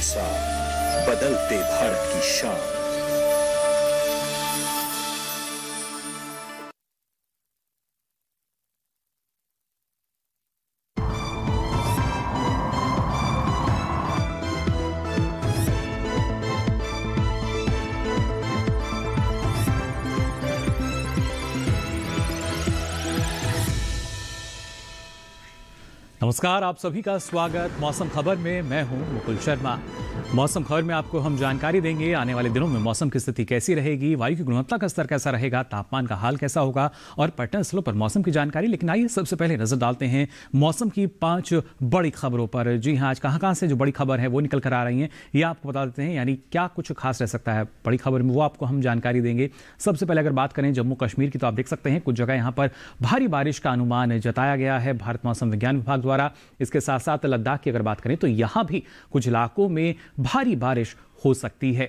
साथ बदलते भारत की शान। नमस्कार, आप सभी का स्वागत मौसम खबर में। मैं हूं मुकुल शर्मा। मौसम खबर में आपको हम जानकारी देंगे आने वाले दिनों में मौसम की स्थिति कैसी रहेगी, वायु की गुणवत्ता का स्तर कैसा रहेगा, तापमान का हाल कैसा होगा और पर्यटन स्थलों पर मौसम की जानकारी। लेकिन आइए सबसे पहले नजर डालते हैं मौसम की 5 बड़ी खबरों पर। जी हाँ, आज कहां से जो बड़ी खबर है वो निकल कर आ रही है, ये आपको बता देते हैं। यानी क्या कुछ खास रह सकता है बड़ी खबर में, वो आपको हम जानकारी देंगे। सबसे पहले अगर बात करें जम्मू कश्मीर की, तो आप देख सकते हैं कुछ जगह यहाँ पर भारी बारिश का अनुमान जताया गया है भारत मौसम विज्ञान विभाग द्वारा। इसके साथ साथ लद्दाख की अगर बात करें तो यहां भी कुछ इलाकों में भारी बारिश हो सकती है।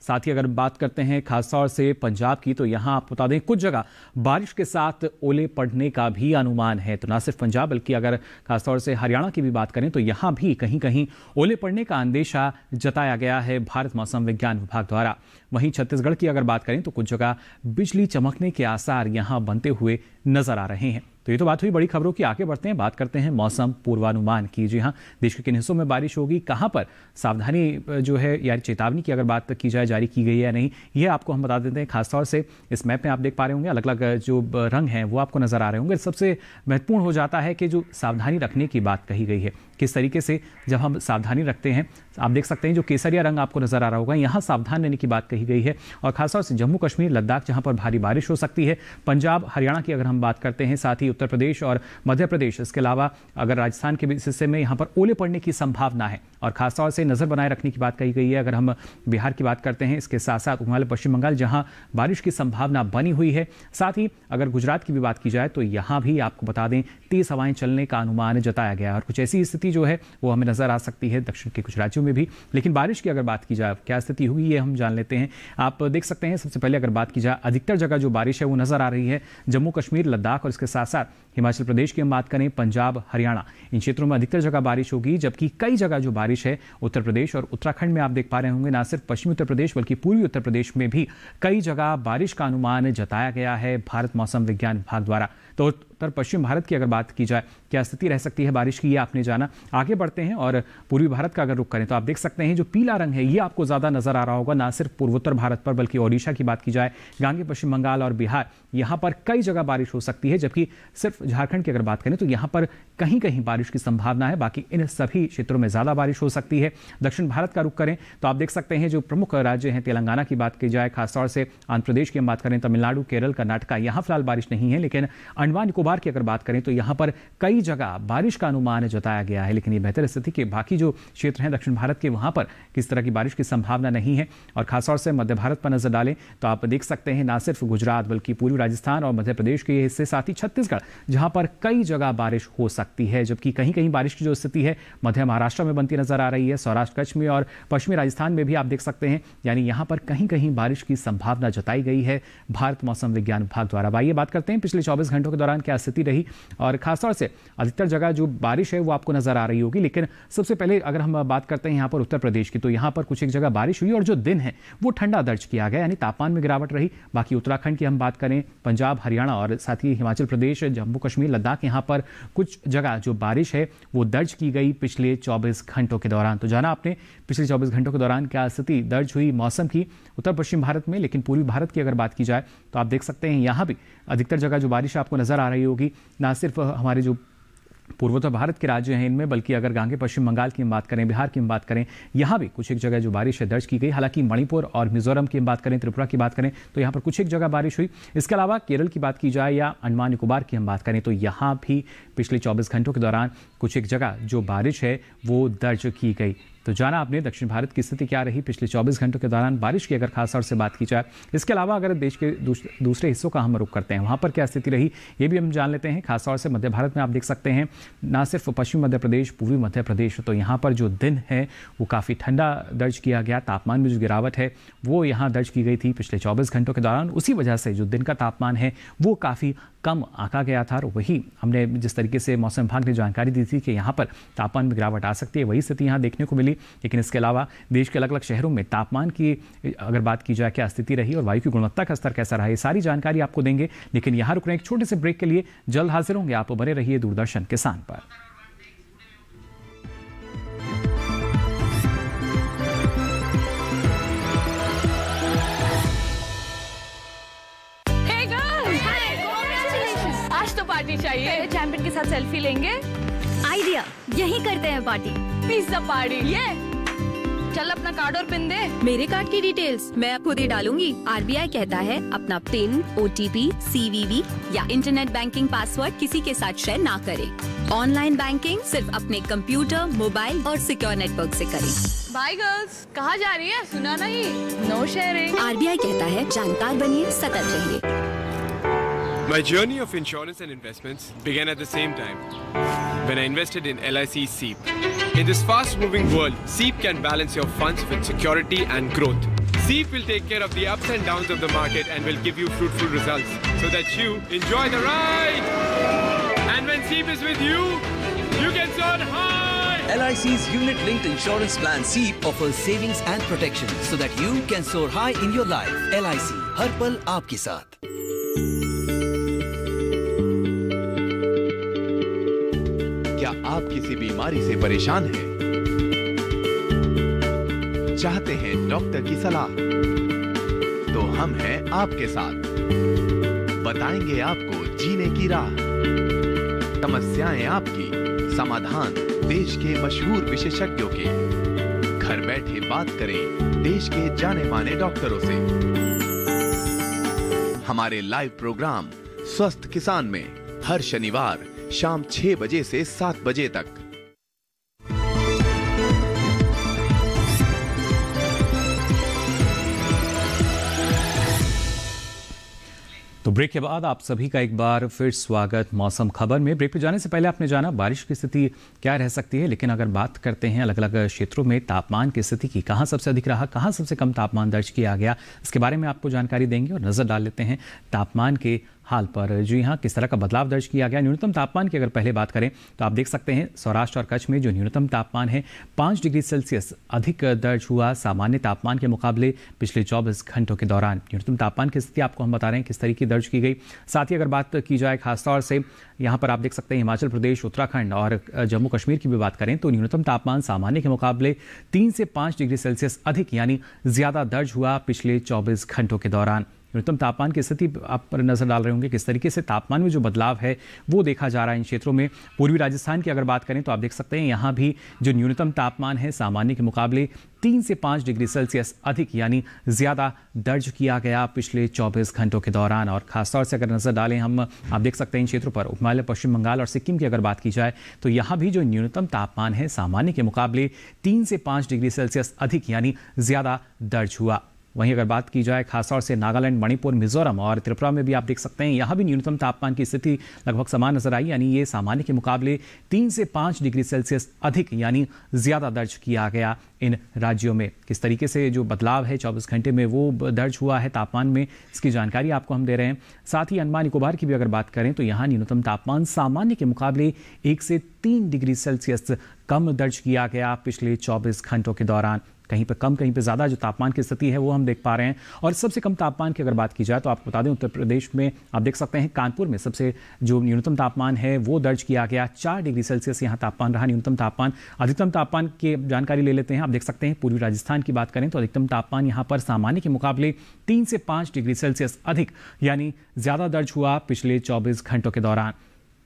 साथ ही अगर बात करते हैं खासतौर से पंजाब की, तो यहां आप बता दें कुछ जगह बारिश के साथ ओले पड़ने का भी अनुमान है। तो न सिर्फ पंजाब बल्कि अगर खासतौर से हरियाणा की भी बात करें तो यहां भी कहीं कहीं ओले पड़ने का अंदेशा जताया गया है भारत मौसम विज्ञान विभाग द्वारा। वहीं छत्तीसगढ़ की अगर बात करें तो कुछ जगह बिजली चमकने के आसार यहां बनते हुए नजर आ रहे हैं। तो ये तो बात हुई बड़ी खबरों की। आगे बढ़ते हैं, बात करते हैं मौसम पूर्वानुमान की। जी हाँ, देश के किन हिस्सों में बारिश होगी, कहां पर सावधानी जो है यानी चेतावनी की अगर बात की जाए जारी की गई है या नहीं, ये आपको हम बता देते हैं। खासतौर से इस मैप में आप देख पा रहे होंगे अलग अलग जो रंग हैं वो आपको नजर आ रहे होंगे। सबसे महत्वपूर्ण हो जाता है कि जो सावधानी रखने की बात कही गई है, किस तरीके से जब हम सावधानी रखते हैं। आप देख सकते हैं जो केसरिया रंग आपको नजर आ रहा होगा, यहाँ सावधान रहने की बात कही गई है। और खासतौर से जम्मू कश्मीर लद्दाख जहां पर भारी बारिश हो सकती है। पंजाब हरियाणा की अगर हम बात करते हैं, साथ ही उत्तर प्रदेश और मध्य प्रदेश, इसके अलावा अगर राजस्थान के हिस्से में यहाँ पर ओले पड़ने की संभावना है। और खासतौर से नजर बनाए रखने की बात कही गई है। अगर हम बिहार की बात करते हैं, इसके साथ साथ हिमालय पश्चिम बंगाल जहां बारिश की संभावना बनी हुई है। साथ ही अगर गुजरात की भी बात की जाए तो यहां भी आपको बता दें तेज हवाएं चलने का अनुमान जताया गया है। और कुछ ऐसी स्थिति जो है वो हमें नजर आ सकती है दक्षिण के कुछ राज्यों में भी। लेकिन बारिश की अगर बात की जाए क्या स्थिति हुई ये हम जान लेते हैं। आप देख सकते हैं सबसे पहले अगर बात की जाए अधिकतर जगह जो बारिश है वो नजर आ रही है जम्मू कश्मीर लद्दाख और इसके साथ साथ हिमाचल प्रदेश की हम बात करें, पंजाब हरियाणा, इन क्षेत्रों में अधिकतर जगह बारिश होगी। जबकि कई जगह जो बारिश है उत्तर प्रदेश और उत्तराखंड में आप देख पा रहे होंगे, ना सिर्फ पश्चिमी उत्तर प्रदेश बल्कि पूर्वी उत्तर प्रदेश में भी कई जगह बारिश का अनुमान जताया गया है भारत मौसम विज्ञान विभाग द्वारा। तो उत्तर पश्चिम भारत की अगर बात की जाए क्या स्थिति रह सकती है बारिश की, ये आपने जाना। आगे बढ़ते हैं और पूर्वी भारत का अगर रुख करें तो आप देख सकते हैं जो पीला रंग है ये आपको ज्यादा नजर आ रहा होगा, ना सिर्फ पूर्वोत्तर भारत पर बल्कि ओडिशा की बात की जाए, गांगे पश्चिम बंगाल और बिहार, यहां पर कई जगह बारिश हो सकती है। जबकि सिर्फ झारखंड की अगर बात करें तो यहां पर कहीं कहीं बारिश की संभावना है, बाकी इन सभी क्षेत्रों में ज्यादा बारिश हो सकती है। दक्षिण भारत का रुख करें तो आप देख सकते हैं जो प्रमुख राज्य हैं, तेलंगाना की बात की जाए, खासतौर से आंध्र प्रदेश की हम बात करें, तमिलनाडु, केरल, कर्नाटका, यहां फिलहाल बारिश नहीं है। लेकिन अंडमान निकोबार की अगर बात करें तो यहां पर कई जगह बारिश का अनुमान जताया गया है। लेकिन ये बेहतर स्थिति के बाकी जो क्षेत्र हैं दक्षिण भारत के, वहां पर किस तरह की बारिश की संभावना नहीं है। और खासतौर से मध्य भारत पर नजर डालें तो आप देख सकते हैं ना सिर्फ गुजरात बल्कि पूर्वी राजस्थान और मध्य प्रदेश के हिस्से, साथ ही छत्तीसगढ़ जहां पर कई जगह बारिश हो सकती है। जबकि कहीं कहीं बारिश की जो स्थिति है मध्य महाराष्ट्र में बनती नजर आ रही है, सौराष्ट्र कच्छ में और पश्चिमी राजस्थान में भी आप देख सकते हैं। यानी यहां पर कहीं कहीं बारिश की संभावना जताई गई है भारत मौसम विज्ञान विभाग द्वारा। आइए बात करते हैं पिछले 24 घंटों के दौरान क्या स्थिति रही। और खासतौर से अधिकतर जगह जो बारिश है वो आपको नजर आ रही होगी। लेकिन सबसे पहले अगर हम बात करते हैं यहाँ पर उत्तर प्रदेश की, तो यहाँ पर कुछ एक जगह बारिश हुई और जो दिन है वो ठंडा दर्ज किया गया, यानी तापमान में गिरावट रही। बाकी उत्तराखंड की हम बात करें, पंजाब हरियाणा और साथ ही हिमाचल प्रदेश, जम्मू कश्मीर लद्दाख, यहाँ पर कुछ जगह जो बारिश है वो दर्ज की गई पिछले 24 घंटों के दौरान। तो जाना आपने पिछले 24 घंटों के दौरान क्या स्थिति दर्ज हुई मौसम की उत्तर पश्चिम भारत में। लेकिन पूर्वी भारत की अगर बात की जाए तो आप देख सकते हैं यहाँ भी अधिकतर जगह जो बारिश आपको नजर आ रही होगी, ना सिर्फ हमारे जो पूर्वोत्तर भारत के राज्य हैं इनमें, बल्कि अगर गांगे पश्चिम बंगाल की हम बात करें, बिहार की हम बात करें, यहाँ भी कुछ एक जगह जो बारिश है दर्ज की गई। हालांकि मणिपुर और मिजोरम की हम बात करें, त्रिपुरा की बात करें तो यहाँ पर कुछ एक जगह बारिश हुई। इसके अलावा केरल की बात की जाए या अंडमान निकोबार की हम बात करें तो यहाँ भी पिछले 24 घंटों के दौरान कुछ एक जगह जो बारिश है वो दर्ज की गई। तो जाना आपने दक्षिण भारत की स्थिति क्या रही पिछले 24 घंटों के दौरान बारिश की अगर खासतौर से बात की जाए। इसके अलावा अगर देश के दूसरे हिस्सों का हम रुख करते हैं वहाँ पर क्या स्थिति रही ये भी हम जान लेते हैं। खासतौर से मध्य भारत में आप देख सकते हैं ना सिर्फ पश्चिमी मध्य प्रदेश, पूर्वी मध्य प्रदेश, तो यहाँ पर जो दिन है वो काफ़ी ठंडा दर्ज किया गया। तापमान में जो गिरावट है वो यहाँ दर्ज की गई थी पिछले 24 घंटों के दौरान। उसी वजह से जो दिन का तापमान है वो काफ़ी कम आंका गया था और वही हमने जिस तरीके से मौसम विभाग ने जानकारी दी थी कि यहाँ पर तापमान में गिरावट आ सकती है, वही स्थिति यहाँ देखने को मिली। लेकिन इसके अलावा देश के अलग अलग शहरों में तापमान की अगर बात की जाए क्या स्थिति रही और वायु की गुणवत्ता का स्तर कैसा रहा, ये सारी जानकारी आपको देंगे। लेकिन यहाँ रुक रहे हैं एक छोटे से ब्रेक के लिए, जल्द हाजिर होंगे। आप बने रहिए दूरदर्शन किसान पर। पार्टी चाहिए, चैंपियन के साथ सेल्फी लेंगे। आइडिया, यही करते हैं पार्टी। Pizza party. ये चल अपना कार्ड और पिन दे। मेरे कार्ड की डिटेल्स मैं खुद ही डालूंगी। आरबीआई कहता है अपना पिन, ओटीपी, सीवीवी या इंटरनेट बैंकिंग पासवर्ड किसी के साथ शेयर ना करें। ऑनलाइन बैंकिंग सिर्फ अपने कंप्यूटर, मोबाइल और सिक्योर नेटवर्क से करें। बाय गर्ल्स, कहाँ जा रही है? सुना नहीं, नो शेयरिंग। आरबीआई कहता है जानकार बनिए, सतर्क रहिए। My journey of insurance and investments began at the same time when I invested in LIC SEEP. In this fast-moving world, SEEP can balance your funds with security and growth. SEEP will take care of the ups and downs of the market and will give you fruitful results so that you enjoy the ride. And when SEEP is with you, you can soar high. LIC's unit-linked insurance plan SEEP offers savings and protection so that you can soar high in your life. LIC, हर पल आपके साथ। क्या आप किसी बीमारी से परेशान हैं? चाहते हैं डॉक्टर की सलाह? तो हम हैं आपके साथ। बताएंगे आपको जीने की राह। समस्याएं आपकी, समाधान देश के मशहूर विशेषज्ञों के। घर बैठे बात करें देश के जाने माने डॉक्टरों से। हमारे लाइव प्रोग्राम स्वस्थ किसान में हर शनिवार शाम 6 बजे से 7 बजे तक। तो ब्रेक के बाद आप सभी का एक बार फिर स्वागत मौसम खबर में। ब्रेक पे जाने से पहले आपने जाना बारिश की स्थिति क्या रह सकती है, लेकिन अगर बात करते हैं अलग अलग क्षेत्रों में तापमान की स्थिति की, कहां सबसे अधिक रहा, कहां सबसे कम तापमान दर्ज किया गया, इसके बारे में आपको जानकारी देंगे और नजर डाल लेते हैं तापमान के हाल पर। जी हाँ, किस तरह का बदलाव दर्ज किया गया। न्यूनतम तापमान की अगर पहले बात करें तो आप देख सकते हैं सौराष्ट्र और कच्छ में जो न्यूनतम तापमान है 5 डिग्री सेल्सियस अधिक दर्ज हुआ सामान्य तापमान के मुकाबले पिछले 24 घंटों के दौरान। न्यूनतम तापमान की स्थिति आपको हम बता रहे हैं किस तरीके दर्ज की गई। साथ ही अगर बात की जाए खासतौर से यहाँ पर आप देख सकते हैं हिमाचल प्रदेश, उत्तराखंड और जम्मू कश्मीर की भी बात करें तो न्यूनतम तापमान सामान्य के मुकाबले 3 से 5 डिग्री सेल्सियस अधिक यानी ज्यादा दर्ज हुआ पिछले 24 घंटों के दौरान। न्यूनतम तापमान की स्थिति आप पर नजर डाल रहे होंगे किस तरीके से तापमान में जो बदलाव है वो देखा जा रहा है इन क्षेत्रों में। पूर्वी राजस्थान की अगर बात करें तो आप देख सकते हैं यहाँ भी जो न्यूनतम तापमान है सामान्य के मुकाबले 3 से 5 डिग्री सेल्सियस अधिक यानी ज्यादा दर्ज किया गया पिछले 24 घंटों के दौरान। और खासतौर से अगर नजर डालें हम, आप देख सकते हैं इन क्षेत्रों पर हिमालय, पश्चिम बंगाल और सिक्किम की अगर बात की जाए तो यहाँ भी जो न्यूनतम तापमान है सामान्य के मुकाबले 3 से 5 डिग्री सेल्सियस अधिक यानी ज्यादा दर्ज हुआ। वहीं अगर बात की जाए खासतौर से नागालैंड, मणिपुर, मिजोरम और त्रिपुरा में भी आप देख सकते हैं यहाँ भी न्यूनतम तापमान की स्थिति लगभग समान नजर आई, यानी ये सामान्य के मुकाबले 3 से 5 डिग्री सेल्सियस अधिक यानी ज्यादा दर्ज किया गया इन राज्यों में। किस तरीके से जो बदलाव है 24 घंटे में वो दर्ज हुआ है तापमान में, इसकी जानकारी आपको हम दे रहे हैं। साथ ही अंडमान निकोबार की भी अगर बात करें तो यहाँ न्यूनतम तापमान सामान्य के मुकाबले 1 से 3 डिग्री सेल्सियस कम दर्ज किया गया पिछले 24 घंटों के दौरान। कहीं पे कम, कहीं पे ज़्यादा जो तापमान की स्थिति है वो हम देख पा रहे हैं। और सबसे कम तापमान की अगर बात की जाए तो आपको बता दें उत्तर प्रदेश में आप देख सकते हैं कानपुर में सबसे जो न्यूनतम तापमान है वो दर्ज किया गया 4 डिग्री सेल्सियस यहाँ तापमान रहा न्यूनतम तापमान। अधिकतम तापमान की जानकारी ले लेते हैं। आप देख सकते हैं पूर्वी राजस्थान की बात करें तो अधिकतम तापमान यहाँ पर सामान्य के मुकाबले 3 से 5 डिग्री सेल्सियस अधिक यानी ज़्यादा दर्ज हुआ पिछले 24 घंटों के दौरान।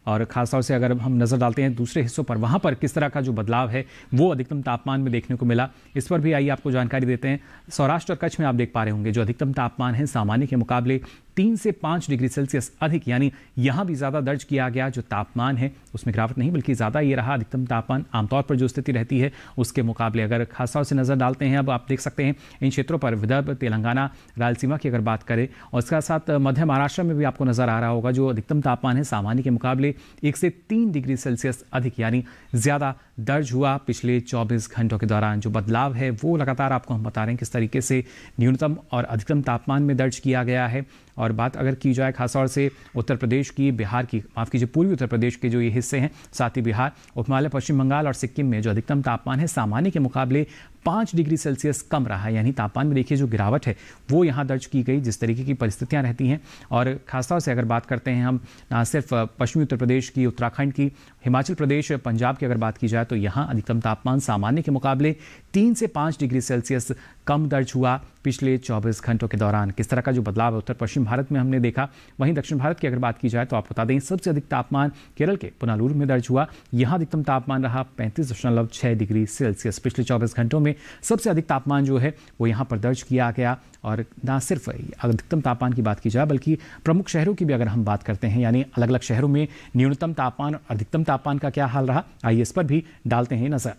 और खासतौर से अगर हम नज़र डालते हैं दूसरे हिस्सों पर, वहाँ पर किस तरह का जो बदलाव है वो अधिकतम तापमान में देखने को मिला, इस पर भी आइए आपको जानकारी देते हैं। सौराष्ट्र और कच्छ में आप देख पा रहे होंगे जो अधिकतम तापमान है सामान्य के मुकाबले 3 से 5 डिग्री सेल्सियस अधिक यानी यहाँ भी ज़्यादा दर्ज किया गया। जो तापमान है उसमें गिरावट नहीं बल्कि ज़्यादा ये रहा अधिकतम तापमान आमतौर पर जो स्थिति रहती है उसके मुकाबले। अगर खासतौर से नज़र डालते हैं अब आप देख सकते हैं इन क्षेत्रों पर विदर्भ, तेलंगाना, रायलसीमा की अगर बात करें और इसके साथ मध्य महाराष्ट्र में भी आपको नज़र आ रहा होगा जो अधिकतम तापमान है सामान्य के मुकाबले 1 से 3 डिग्री सेल्सियस अधिक यानी ज़्यादा दर्ज हुआ पिछले 24 घंटों के दौरान। जो बदलाव है वो लगातार आपको हम बता रहे हैं किस तरीके से न्यूनतम और अधिकतम तापमान में दर्ज किया गया है। और बात अगर की जाए खासतौर से उत्तर प्रदेश की, बिहार की, माफ़ कीजिए पूर्वी उत्तर प्रदेश के जो ये हिस्से हैं, साथ ही बिहार, उपहिमालय, पश्चिम बंगाल और सिक्किम में जो अधिकतम तापमान है सामान्य के मुकाबले 5 डिग्री सेल्सियस कम रहा है। यानी तापमान में देखिए जो गिरावट है वो यहाँ दर्ज की गई, जिस तरीके की परिस्थितियाँ रहती हैं। और खासतौर से अगर बात करते हैं हम ना सिर्फ पश्चिमी उत्तर प्रदेश की, उत्तराखंड की, हिमाचल प्रदेश, पंजाब की अगर बात की जाए तो यहाँ अधिकतम तापमान सामान्य के मुकाबले 3 से 5 डिग्री सेल्सियस कम दर्ज हुआ पिछले 24 घंटों के दौरान। किस तरह का जो बदलाव है उत्तर पश्चिम भारत में हमने देखा। वहीं दक्षिण भारत की अगर बात की जाए तो आपको बता दें सबसे अधिक तापमान केरल के पुनालूर में दर्ज हुआ। यहाँ अधिकतम तापमान रहा 35.6 डिग्री सेल्सियस। पिछले 24 घंटों में सबसे अधिक तापमान जो है वो यहाँ पर दर्ज किया गया। और ना सिर्फ अधिकतम तापमान की बात की जाए बल्कि प्रमुख शहरों की भी अगर हम बात करते हैं, यानी अलग अलग शहरों में न्यूनतम तापमान और अधिकतम तापमान का क्या हाल रहा, आइए इस पर भी डालते हैं नजर।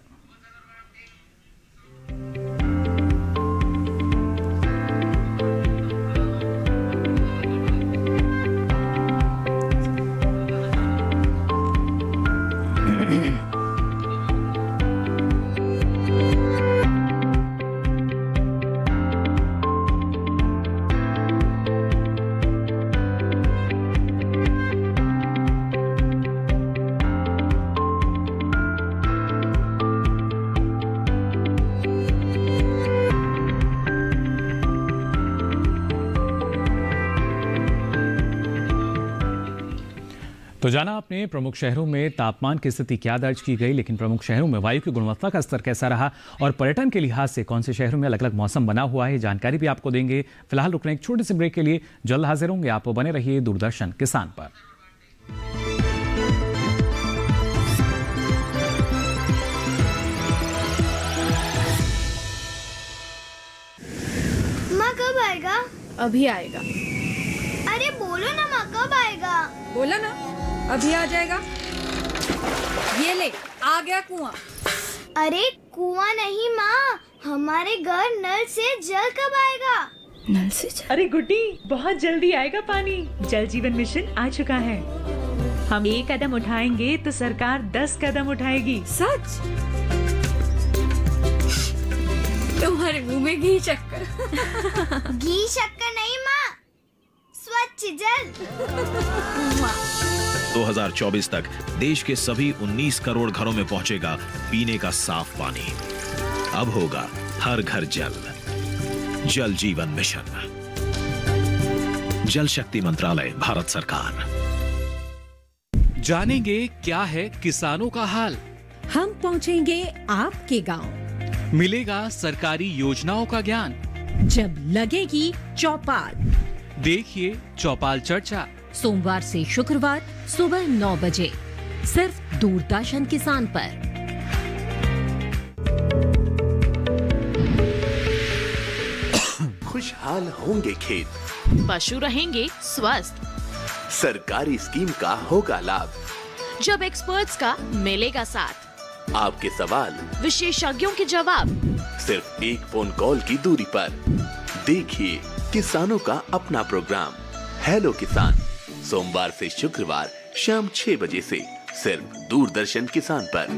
तो जाना आपने प्रमुख शहरों में तापमान की स्थिति क्या दर्ज की गई, लेकिन प्रमुख शहरों में वायु की गुणवत्ता का स्तर कैसा रहा और पर्यटन के लिहाज से कौन से शहरों में अलग अलग मौसम बना हुआ है, जानकारी भी आपको देंगे। फिलहाल रुक रहे हैं एक छोटे से ब्रेक के लिए, जल्द हाजिर होंगे। आप बने रहिए दूरदर्शन किसान पर। माँ कब आएगा? अभी आएगा। अरे बोलो ना माँ कब आएगा? बोला ना अभी आ जाएगा। ये ले आ गया कुआं। अरे कुआं नहीं माँ, हमारे घर नल से जल कब आएगा? नल से जल? अरे गुड्डी बहुत जल्दी आएगा पानी। जल जीवन मिशन आ चुका है। हम 1 कदम उठाएंगे तो सरकार 10 कदम उठाएगी। सच? तुम्हारे मुंह में घी शक्कर। घी शक्कर नहीं माँ, स्वच्छ जल। 2024 तक देश के सभी 19 करोड़ घरों में पहुंचेगा पीने का साफ पानी। अब होगा हर घर जल। जल जीवन मिशन, जल शक्ति मंत्रालय, भारत सरकार। जानेंगे क्या है किसानों का हाल। हम पहुंचेंगे आपके गांव। मिलेगा सरकारी योजनाओं का ज्ञान। जब लगेगी चौपाल, देखिए चौपाल चर्चा सोमवार से शुक्रवार सुबह 9 बजे सिर्फ दूरदर्शन किसान पर। खुशहाल होंगे खेत, पशु रहेंगे स्वस्थ, सरकारी स्कीम का होगा लाभ, जब एक्सपर्ट्स का मिलेगा साथ, आपके सवाल विशेषज्ञों के जवाब, सिर्फ एक फोन कॉल की दूरी पर। देखिए किसानों का अपना प्रोग्राम हेलो किसान, सोमवार से शुक्रवार शाम 6 बजे से सिर्फ दूरदर्शन किसान पर।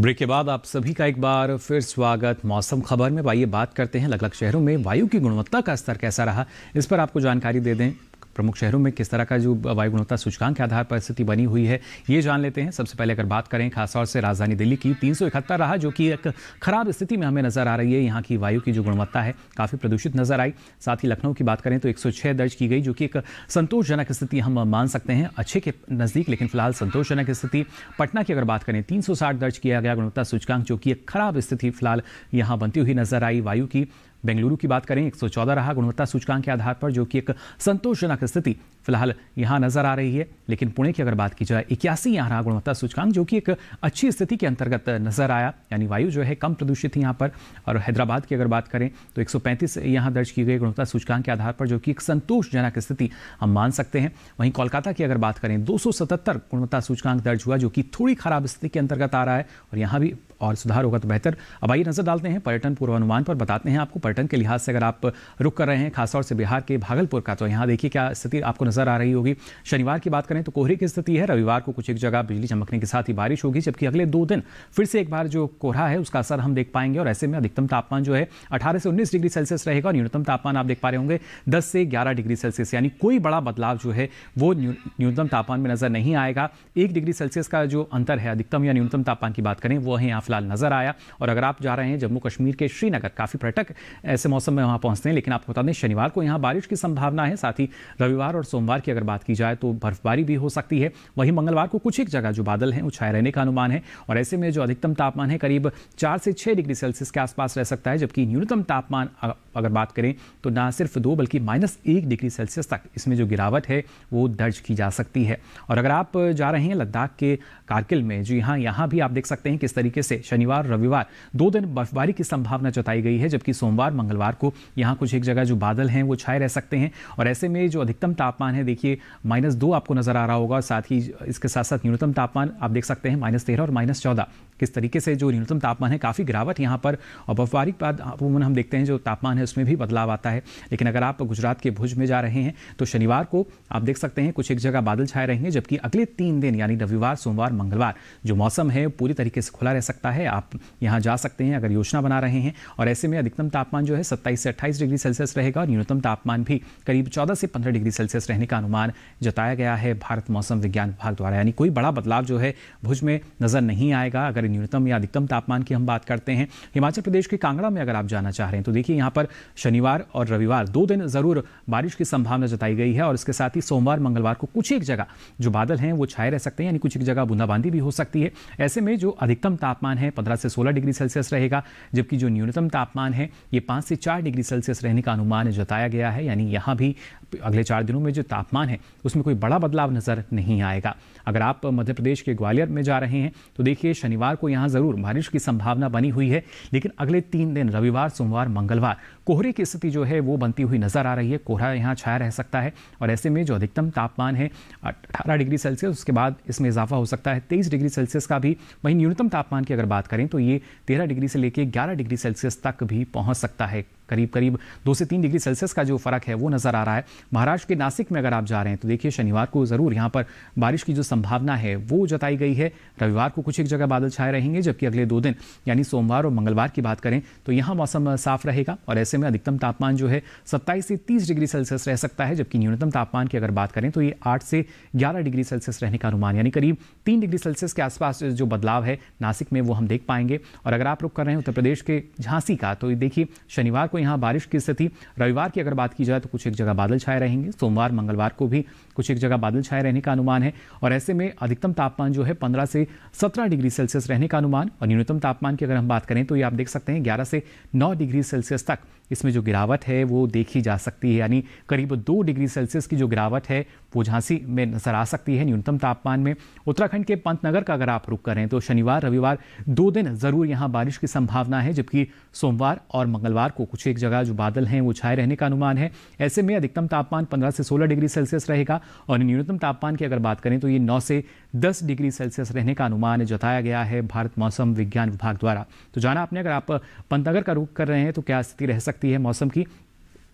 ब्रेक के बाद आप सभी का एक बार फिर स्वागत मौसम खबर में। आइए बात करते हैं अलग अलग शहरों में वायु की गुणवत्ता का स्तर कैसा रहा, इस पर आपको जानकारी दे दें। प्रमुख शहरों में किस तरह का जो वायु गुणवत्ता सूचकांक के आधार पर स्थिति बनी हुई है ये जान लेते हैं। सबसे पहले अगर बात करें खासतौर से राजधानी दिल्ली की 371 रहा, जो कि एक खराब स्थिति में हमें नजर आ रही है। यहाँ की वायु की जो गुणवत्ता है काफ़ी प्रदूषित नजर आई। साथ ही लखनऊ की बात करें तो 106 दर्ज की गई, जो कि एक संतोषजनक स्थिति हम मान सकते हैं, अच्छे के नज़दीक लेकिन फिलहाल संतोषजनक स्थिति। पटना की अगर बात करें 360 दर्ज किया गया गुणवत्ता सूचकांक, जो कि एक खराब स्थिति फिलहाल यहाँ बनती हुई नजर आई वायु की। बेंगलुरु की बात करें 114 रहा गुणवत्ता सूचकांक के आधार पर, जो कि एक संतोषजनक स्थिति फिलहाल यहाँ नजर आ रही है। लेकिन पुणे की अगर बात की जाए 81 यहाँ रहा गुणवत्ता सूचकांक, जो कि एक अच्छी स्थिति के अंतर्गत नजर आया, यानी वायु जो है कम प्रदूषित थी यहाँ पर। और हैदराबाद की अगर बात करें तो 135 यहाँ दर्ज की गई गुणवत्ता सूचकांक के आधार पर, जो कि एक संतोषजनक स्थिति हम मान सकते हैं। वहीं कोलकाता की अगर बात करें 277 गुणवत्ता सूचकांक दर्ज हुआ, जो कि थोड़ी खराब स्थिति के अंतर्गत आ रहा है और यहाँ भी और सुधार होगा तो बेहतर। अब आइए नजर डालते हैं पर्यटन पूर्वानुमान पर, बताते हैं आपको पर्यटन के लिहाज से अगर आप रुक कर रहे हैं खासतौर से बिहार के भागलपुर का, तो यहाँ देखिए क्या स्थिति आपको नजर आ रही होगी। शनिवार की बात करें तो कोहरे की स्थिति है। रविवार को कुछ एक जगह बिजली चमकने के साथ ही बारिश होगी, जबकि अगले 2 दिन फिर से एक बार जो कोहरा है उसका असर हम देख पाएंगे। और ऐसे में अधिकतम तापमान जो है 18 से 19 डिग्री सेल्सियस रहेगा और न्यूनतम तापमान आप देख पा रहे होंगे 10 से 11 डिग्री सेल्सियस, यानी कोई बड़ा बदलाव जो है वो न्यूनतम तापमान में नजर नहीं आएगा। 1 डिग्री सेल्सियस का जो अंतर है अधिकतम या न्यूनतम तापमान की बात करें वो है यहाँ फिलहाल नजर आया। और अगर आप जा रहे हैं जम्मू कश्मीर के श्रीनगर, काफी पर्यटक ऐसे मौसम में वहां पहुंचते हैं, लेकिन आपको बता दें शनिवार को यहाँ बारिश की संभावना है। साथ ही रविवार और सोमवार की अगर बात की जाए तो बर्फबारी भी हो सकती है। वहीं मंगलवार को कुछ एक जगह जो बादल हैं वो छाए रहने का अनुमान है और ऐसे में जो अधिकतम तापमान है करीब 4 से 6 डिग्री सेल्सियस के आसपास रह सकता है, जबकि न्यूनतम तापमान अगर बात करें तो ना सिर्फ 2 बल्कि -1 डिग्री सेल्सियस तक इसमें जो गिरावट है वो दर्ज की जा सकती है। और अगर आप जा रहे हैं लद्दाख के कारगिल में, जी हाँ, यहाँ भी आप देख सकते हैं किस तरीके से शनिवार रविवार 2 दिन बर्फबारी की संभावना जताई गई है, जबकि सोमवार मंगलवार को यहाँ कुछ एक जगह जो बादल हैं वो छाए रह सकते हैं। और ऐसे में जो अधिकतम तापमान है देखिए -2 आपको नजर आ रहा होगा, साथ ही इसके साथ साथ न्यूनतम तापमान आप देख सकते हैं -13 और -14। किस तरीके से जो न्यूनतम तापमान है काफ़ी गिरावट यहाँ पर। और बर्फबारी के बाद अमूमन हम देखते हैं जो तापमान है उसमें भी बदलाव आता है। लेकिन अगर आप गुजरात के भुज में जा रहे हैं तो शनिवार को आप देख सकते हैं कुछ एक जगह बादल छाए रहेंगे, जबकि अगले 3 दिन यानी रविवार सोमवार मंगलवार जो मौसम है पूरी तरीके से खुला रह सकता है। आप यहाँ जा सकते हैं अगर योजना बना रहे हैं। और ऐसे में अधिकतम तापमान जो है 27 से 28 डिग्री सेल्सियस रहेगा और न्यूनतम तापमान भी करीब 14 से 15 डिग्री सेल्सियस रहने का अनुमान जताया गया है भारत मौसम विज्ञान विभाग द्वारा। यानी कोई बड़ा बदलाव जो है भुज में नजर नहीं आएगा। अगर न्यूनतम या अधिकतम तापमान की हम बात करते हैं, हिमाचल प्रदेश के कांगड़ा में अगर आप जाना चाह रहे हैं तो देखिए यहाँ पर शनिवार और रविवार 2 दिन जरूर बारिश की संभावना जताई गई है। और इसके साथ ही सोमवार मंगलवार को कुछ एक जगह जो बादल हैं वो छाए रह सकते हैं, यानी कुछ एक जगह बूंदाबांदी भी हो सकती है। ऐसे में जो अधिकतम तापमान है 15 से 16 डिग्री सेल्सियस रहेगा, जबकि जो न्यूनतम तापमान है ये 5 से 4 डिग्री सेल्सियस रहने का अनुमान जताया गया है। यानी यहाँ भी अगले 4 दिनों में जो तापमान है उसमें कोई बड़ा बदलाव नजर नहीं आएगा। अगर आप मध्य प्रदेश के ग्वालियर में जा रहे हैं तो देखिए शनिवार को यहाँ जरूर बारिश की संभावना बनी हुई है, लेकिन अगले 3 दिन रविवार सोमवार मंगलवार कोहरे की स्थिति जो है वो बनती हुई नजर आ रही है। कोहरा यहाँ छाया रह सकता है और ऐसे में जो अधिकतम तापमान है 18 डिग्री सेल्सियस, उसके बाद इसमें इजाफा हो सकता है 23 डिग्री सेल्सियस का भी। वहीं न्यूनतम तापमान की अगर बात करें तो ये 13 डिग्री से लेकर 11 डिग्री सेल्सियस तक भी पहुंच सकता है। करीब 2 से 3 डिग्री सेल्सियस का जो फर्क है वो नजर आ रहा है। महाराष्ट्र के नासिक में अगर आप जा रहे हैं तो देखिए शनिवार को जरूर यहाँ पर बारिश की जो संभावना है वो जताई गई है। रविवार को कुछ एक जगह बादल छाए रहेंगे, जबकि अगले 2 दिन यानी सोमवार और मंगलवार की बात करें तो यहाँ मौसम साफ रहेगा और ऐसे में अधिकतम तापमान जो है 27 से 30 डिग्री सेल्सियस रह सकता है, जबकि न्यूनतम तापमान की अगर बात करें तो ये 8 से 11 डिग्री सेल्सियस रहने का अनुमान, यानी करीब 3 डिग्री सेल्सियस के आसपास जो बदलाव है नासिक में वो हम देख पाएंगे। और अगर आप रुक कर रहे हैं उत्तर प्रदेश के झांसी का तो देखिए शनिवार को यहाँ बारिश की स्थिति, रविवार की अगर बात की जाए तो कुछ एक जगह बादल छाए रहेंगे, सोमवार मंगलवार को भी कुछ एक जगह बादल छाए रहने का अनुमान है। और ऐसे में अधिकतम तापमान जो है 15 से 17 डिग्री सेल्सियस रहने का अनुमान और न्यूनतम तापमान की अगर हम बात करें तो ये आप देख सकते हैं 11 से 9 डिग्री सेल्सियस तक इसमें जो गिरावट है वो देखी जा सकती है। यानी करीब 2 डिग्री सेल्सियस की जो गिरावट है वो झांसी में नजर आ सकती है न्यूनतम तापमान में। उत्तराखंड के पंतनगर का अगर आप रुक करें तो शनिवार रविवार 2 दिन जरूर यहाँ बारिश की संभावना है, जबकि सोमवार और मंगलवार को कुछ एक जगह जो बादल हैं वो छाए रहने का अनुमान है। ऐसे में अधिकतम तापमान 15 से 16 डिग्री सेल्सियस रहेगा और न्यूनतम तापमान की अगर बात करें तो ये 9 से 10 डिग्री सेल्सियस रहने का अनुमान जताया गया है भारत मौसम विज्ञान विभाग द्वारा। तो जाना आपने, अगर आप पंतनगर का रुख कर रहे हैं तो क्या स्थिति रह सकती है मौसम की।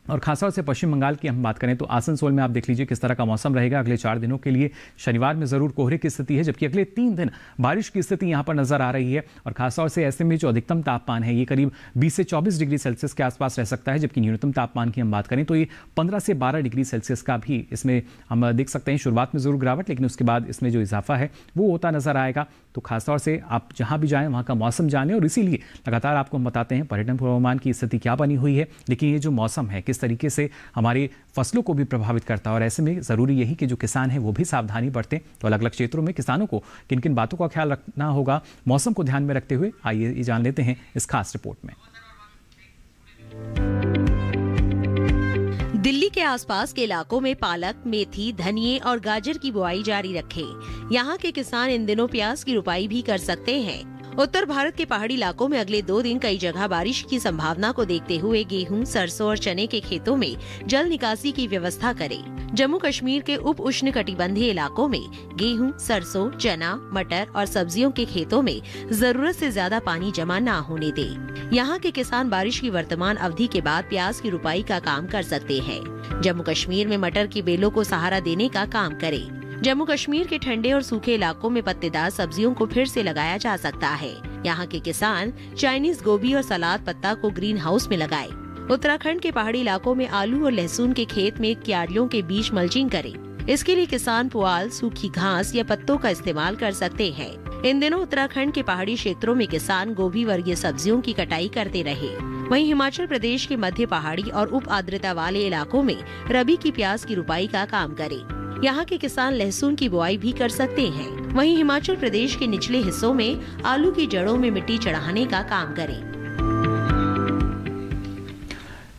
और खासतौर से पश्चिम बंगाल की हम बात करें तो आसनसोल में आप देख लीजिए किस तरह का मौसम रहेगा अगले 4 दिनों के लिए। शनिवार में जरूर कोहरे की स्थिति है, जबकि अगले 3 दिन बारिश की स्थिति यहां पर नजर आ रही है। और खासतौर से ऐसे में जो अधिकतम तापमान है ये करीब 20 से 24 डिग्री सेल्सियस के आसपास रह सकता है, जबकि न्यूनतम तापमान की हम बात करें तो ये 15 से 12 डिग्री सेल्सियस का भी इसमें हम देख सकते हैं। शुरुआत में जरूर गिरावट, लेकिन उसके बाद इसमें जो इजाफा है वो होता नजर आएगा। तो खासतौर से आप जहां भी जाएं वहां का मौसम जानें और इसीलिए लगातार आपको हम बताते हैं पर्यटन पूर्वानुमान की स्थिति क्या बनी हुई है। लेकिन ये जो मौसम है किस तरीके से हमारी फसलों को भी प्रभावित करता है और ऐसे में जरूरी यही कि जो किसान है वो भी सावधानी बरतें। तो अलग अलग क्षेत्रों में किसानों को किन किन बातों का ख्याल रखना होगा मौसम को ध्यान में रखते हुए, आइए ये जान लेते हैं इस खास रिपोर्ट में। दिल्ली के आसपास के इलाकों में पालक, मेथी, धनिये और गाजर की बुआई जारी रखें। यहाँ के किसान इन दिनों प्याज की रुपाई भी कर सकते हैं। उत्तर भारत के पहाड़ी इलाकों में अगले 2 दिन कई जगह बारिश की संभावना को देखते हुए गेहूं, सरसों और चने के खेतों में जल निकासी की व्यवस्था करें। जम्मू कश्मीर के उप उष्ण कटिबंधीय इलाकों में गेहूं, सरसों, चना, मटर और सब्जियों के खेतों में जरूरत से ज्यादा पानी जमा न होने दे। यहाँ के किसान बारिश की वर्तमान अवधि के बाद प्याज की रुपाई का काम कर सकते हैं। जम्मू कश्मीर में मटर की बेलों को सहारा देने का काम करे। जम्मू कश्मीर के ठंडे और सूखे इलाकों में पत्तेदार सब्जियों को फिर से लगाया जा सकता है। यहाँ के किसान चाइनीज गोभी और सलाद पत्ता को ग्रीन हाउस में लगाए। उत्तराखंड के पहाड़ी इलाकों में आलू और लहसुन के खेत में क्यारियों के बीच मल्चिंग करें। इसके लिए किसान पुआल, सूखी घास या पत्तों का इस्तेमाल कर सकते हैं। इन दिनों उत्तराखंड के पहाड़ी क्षेत्रों में किसान गोभी वर्गीय सब्जियों की कटाई करते रहे। वहीं हिमाचल प्रदेश के मध्य पहाड़ी और उप आर्द्रता वाले इलाकों में रबी की प्याज की रुपाई का काम करें। यहाँ के किसान लहसुन की बुआई भी कर सकते हैं। वहीं हिमाचल प्रदेश के निचले हिस्सों में आलू की जड़ों में मिट्टी चढ़ाने का काम करें।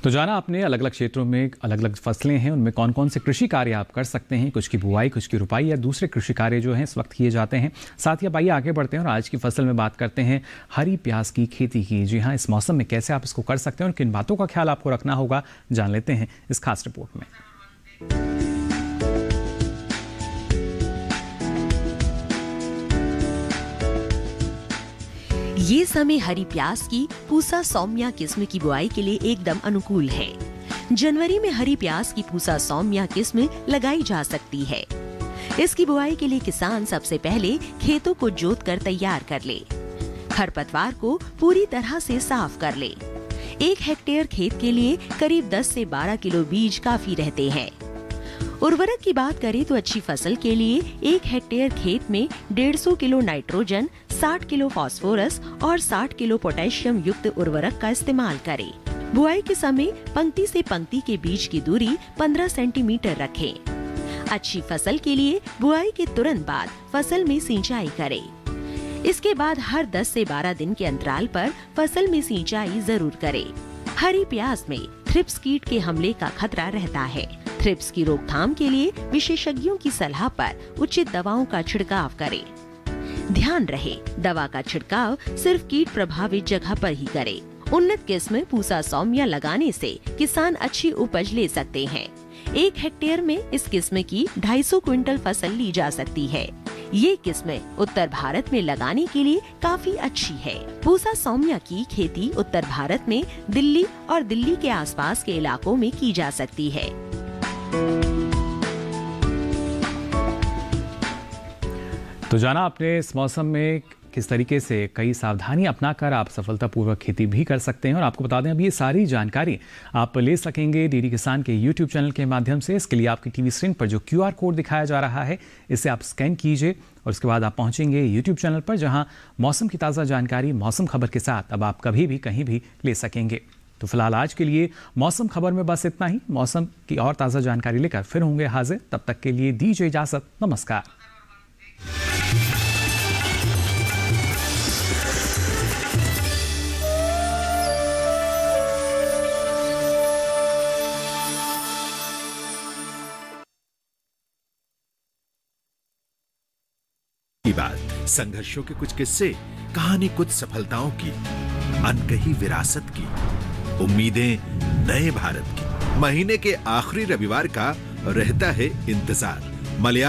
तो जाना आपने अलग अलग क्षेत्रों में अलग अलग फसलें हैं, उनमें कौन कौन से कृषि कार्य आप कर सकते हैं। कुछ की बुआई, कुछ की रुपाई या दूसरे कृषि कार्य जो हैं इस वक्त किए जाते हैं। साथ ही अब आइए आगे बढ़ते हैं और आज की फसल में बात करते हैं हरी प्याज की खेती की। जी हाँ, इस मौसम में कैसे आप इसको कर सकते हैं और किन बातों का ख्याल आपको रखना होगा, जान लेते हैं इस खास रिपोर्ट में। ये समय हरी प्याज की पूसा सौम्या किस्म की बुआई के लिए एकदम अनुकूल है। जनवरी में हरी प्याज की पूसा सौम्या किस्म लगाई जा सकती है। इसकी बुआई के लिए किसान सबसे पहले खेतों को जोत कर तैयार कर ले। खरपतवार को पूरी तरह से साफ कर ले। 1 हेक्टेयर खेत के लिए करीब 10 से 12 किलो बीज काफी रहते हैं। उर्वरक की बात करें तो अच्छी फसल के लिए 1 हेक्टेयर खेत में 150 किलो नाइट्रोजन, 60 किलो फास्फोरस और 60 किलो पोटेशियम युक्त उर्वरक का इस्तेमाल करें। बुआई के समय पंक्ति से पंक्ति के बीच की दूरी 15 सेंटीमीटर रखें। अच्छी फसल के लिए बुआई के तुरंत बाद फसल में सिंचाई करें। इसके बाद हर 10 से 12 दिन के अंतराल पर फसल में सिंचाई जरूर करें। हरी प्याज में थ्रिप्स कीट के हमले का खतरा रहता है। थ्रिप्स की रोकथाम के लिए विशेषज्ञों की सलाह पर उचित दवाओं का छिड़काव करें। ध्यान रहे, दवा का छिड़काव सिर्फ कीट प्रभावित जगह पर ही करें। उन्नत किस्म पूसा सौम्या लगाने से किसान अच्छी उपज ले सकते हैं। 1 हेक्टेयर में इस किस्म की 250 क्विंटल फसल ली जा सकती है। ये किस्म उत्तर भारत में लगाने के लिए काफी अच्छी है। पूसा सौम्या की खेती उत्तर भारत में दिल्ली और दिल्ली के आसपास के इलाकों में की जा सकती है। तो जाना आपने इस मौसम में किस तरीके से कई सावधानी अपनाकर आप सफलतापूर्वक खेती भी कर सकते हैं। और आपको बता दें, अब ये सारी जानकारी आप ले सकेंगे डीडी किसान के YouTube चैनल के माध्यम से। इसके लिए आपकी टीवी स्क्रीन पर जो QR कोड दिखाया जा रहा है, इसे आप स्कैन कीजिए और उसके बाद आप पहुंचेंगे YouTube चैनल पर, जहां मौसम की ताज़ा जानकारी मौसम खबर के साथ अब आप कभी भी कहीं भी ले सकेंगे। तो फिलहाल आज के लिए मौसम खबर में बस इतना ही। मौसम की और ताज़ा जानकारी लेकर फिर होंगे हाजिर। तब तक के लिए दीजिए इजाज़त। नमस्कार। बात संघर्षों के कुछ किस्से, कहानी कुछ सफलताओं की, अनकही विरासत की, उम्मीदें नए भारत की। महीने के आखिरी रविवार का रहता है इंतजार। मलयालम